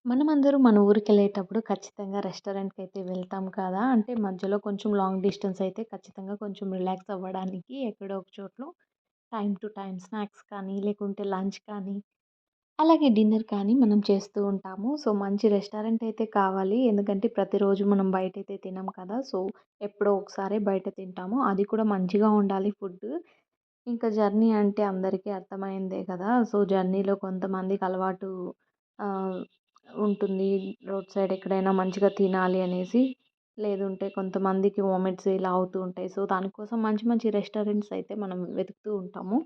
మనమందరం మన ఊరికెళ్ళేటప్పుడు ఖచ్చితంగా రెస్టారెంట్‌కైతే వెళ్తాం కదా! అంటే మధ్యలో కొంచెం లాంగ్ డిస్టెన్స్ అయితే ఖచ్చితంగా కొంచెం రిలాక్స్ అవ్వడానికి ఎక్కడో ఒక చోట్లో టైమ్ టు టైమ్ స్నాక్స్ కానీ, లేకుంటే లంచ్ కానీ, అలాగే డిన్నర్ కానీ మనం చేస్తూ ఉంటాము. సో, మంచి రెస్టారెంట్ అయితే కావాలి. ఎందుకంటే ప్రతిరోజు మనం బయటైతే తినం కదా! సో, ఎప్పుడో ఒకసారి బయట తింటాము. అది కూడా మంచిగా ఉండాలి ఫుడ్డు. ఇంకా జర్నీ అంటే అందరికీ అర్థమైందే కదా! సో, జర్నీలో కొంతమందికి అలవాటు ఆహ్, ఉంటుంది. రోడ్ సైడ్ ఎక్కడైనా మంచిగా తినాలి అనేసి. లేదంటే కొంతమందికి వామిట్స్ ఇలా అవుతూ ఉంటాయి. సో, దానికోసం మంచి మంచి రెస్టారెంట్స్ అయితే మనం వెతుకుతూ ఉంటాము.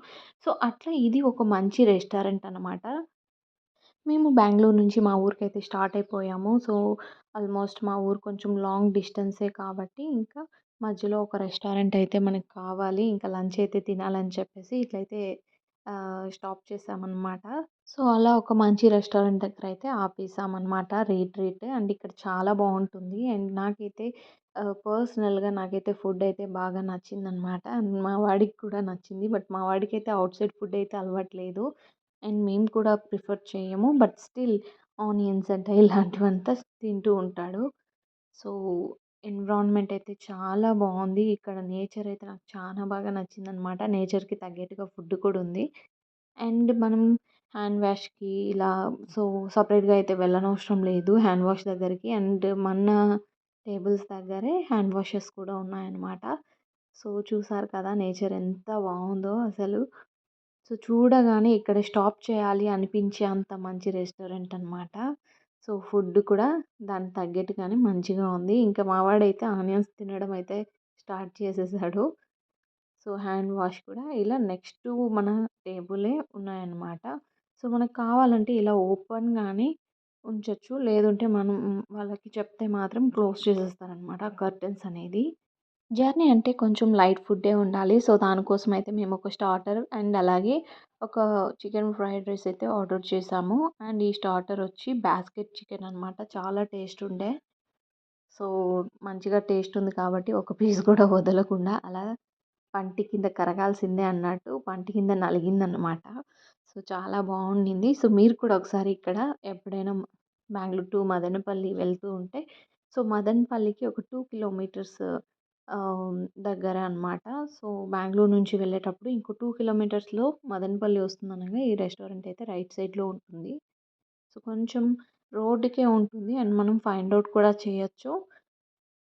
సో, అట్లా ఇది ఒక మంచి రెస్టారెంట్ అనమాట. మేము బెంగుళూరు నుంచి మా ఊరికైతే స్టార్ట్ అయిపోయాము. సో, ఆల్మోస్ట్ మా ఊరు కొంచెం లాంగ్ డిస్టెన్సే కాబట్టి ఇంకా మధ్యలో ఒక రెస్టారెంట్ అయితే మనకు కావాలి. ఇంకా లంచ్ అయితే తినాలని చెప్పేసి ఇట్లయితే స్టాప్ చేశామనమాట. సో, అలా ఒక మంచి రెస్టారెంట్ దగ్గరైతే ఆపేసామనమాట. రీట్ అండ్ ఇక్కడ చాలా బావుంటుంది. అండ్ నాకైతే పర్సనల్‌గా నాకైతే ఫుడ్ అయితే బాగా నచ్చిందనమాట. అండ్ మా వాడికి కూడా నచ్చింది. బట్ మా వాడికైతే ఔట్ సైడ్ ఫుడ్ అయితే అలవాటు లేదు. అండ్ మేము కూడా ప్రిఫర్ చేయము. బట్ స్టిల్ ఆనియన్స్ అంట ఇలాంటివంతా తింటూ ఉంటాడు. సో, ఎన్విరాన్మెంట్ అయితే చాలా బావుంది. ఇక్కడ నేచర్ అయితే నాకు చానా బాగా నచ్చిందనమాట. నేచర్‌కి తగ్గట్టుగా ఫుడ్ కూడా ఉంది. అండ్ మనం హ్యాండ్ వాష్‌కి ఇలా సో, సెపరేట్‌గా అయితే వెళ్ళనవసరం లేదు హ్యాండ్ వాష్ దగ్గరికి. అండ్ మన టేబుల్స్ దగ్గరే హ్యాండ్ వాషెస్ కూడా ఉన్నాయన్నమాట. సో, చూసారు కదా! నేచర్ ఎంత బావుందో అసలు. సో, చూడగానే ఇక్కడ స్టాప్ చేయాలి అనిపించే అంత మంచి రెస్టారెంట్ అనమాట. సో, ఫుడ్ కూడా దానికి తగ్గట్టుగానే మంచిగా ఉంది. ఇంకా మా వాడైతే ఆనియన్స్ తినడం అయితే స్టార్ట్ చేసేసాడు. సో, హ్యాండ్ వాష్ కూడా ఇలా నెక్స్ట్ మన టేబులే ఉన్నాయన్నమాట. సో, మనకు కావాలంటే ఇలా ఓపెన్‌గానే ఉంచొచ్చు. లేదంటే మనం వాళ్ళకి చెప్తే మాత్రం క్లోజ్ చేసేస్తారనమాట కర్టెన్స్ అనేది. జర్నీ అంటే కొంచెం లైట్ ఫుడ్డే ఉండాలి. సో, దానికోసమైతే మేమొక స్టార్టర్ అండ్ అలాగే ఒక చికెన్ ఫ్రైడ్ రైస్ అయితే ఆర్డర్ చేశాము. అండ్ ఈ స్టార్టర్ వచ్చి బాస్కెట్ చికెన్ అనమాట. చాలా టేస్ట్ ఉండే. సో, మంచిగా టేస్ట్ ఉంది కాబట్టి ఒక పీస్ కూడా వదలకుండా అలా పంటి కింద కరగాల్సిందే అన్నట్టు పంటి కింద నలిగిందనమాట. సో, చాలా బావుండింది. సో, మీరు కూడా ఒకసారి ఇక్కడ ఎప్పుడైనా బెంగుళూరు టు మదనపల్లి వెళ్తూ ఉంటే సో, మదనపల్లికి ఒక 2 కిలోమీటర్స్ దగ్గర అనమాట. సో, బెంగుళూరు నుంచి వెళ్ళేటప్పుడు ఇంకో 2 కిలోమీటర్స్‌లో మదనపల్లి వస్తుందనంగా ఈ రెస్టారెంట్ అయితే రైట్ సైడ్‌లో ఉంటుంది. సో, కొంచెం రోడ్డుకే ఉంటుంది. అండ్ మనం ఫైండ్ ఔట్ కూడా చేయొచ్చు.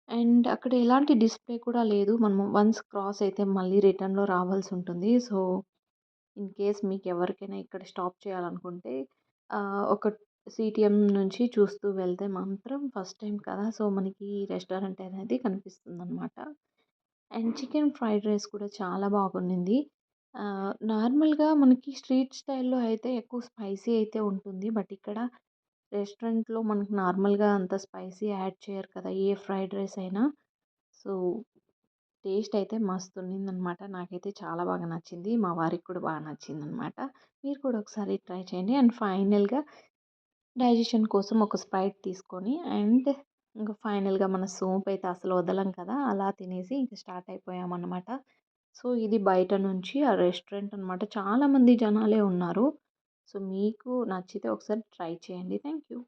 అండ్ అక్కడ ఎలాంటి డిస్‌ప్లే కూడా లేదు. మనము వన్స్ క్రాస్ అయితే మళ్ళీ రిటర్న్‌లో రావాల్సుంటుంది. సో, ఇన్ కేస్ మీకెవరికైనా ఇక్కడ స్టాప్ చేయాలనుకుంటే ఒక సీటీఎం నుంచి చూస్తూ వెళ్తే మాత్రం ఫస్ట్ టైమ్ కదా! సో, మనకి రెస్టారెంట్ అనేది కనిపిస్తుందనమాట. అండ్ చికెన్ ఫ్రైడ్ రైస్ కూడా చాలా బాగుండింది. నార్మల్‌గా మనకి స్ట్రీట్ స్టైల్‌లో అయితే ఎక్కువ స్పైసీ అయితే ఉంటుంది. బట్ ఇక్కడ రెస్టారెంట్‌లో మనకు నార్మల్‌గా అంత స్పైసీ యాడ్ చేయరు కదా! ఏ ఫ్రైడ్ రైస్ అయినా. సో, టేస్ట్ అయితే మస్తుండిందనమాట. నాకైతే చాలా బాగా నచ్చింది. మా వారికి కూడా బాగా నచ్చిందనమాట. మీరు కూడా ఒకసారి ట్రై చేయండి. అండ్ ఫైనల్‌గా డైజెషన్ కోసం ఒక స్ప్రైట్ తీసుకొని అండ్ ఇంక ఫైనల్‌గా మన సోంపు అయితే అసలు వదలం కదా! అలా తినేసి ఇంక స్టార్ట్ అయిపోయామనమాట. సో, ఇది బయట నుంచి ఆ రెస్టారెంట్ అనమాట. చాలామంది జనాలే ఉన్నారు. సో, మీకు నచ్చితే ఒకసారి ట్రై చేయండి. Thank you.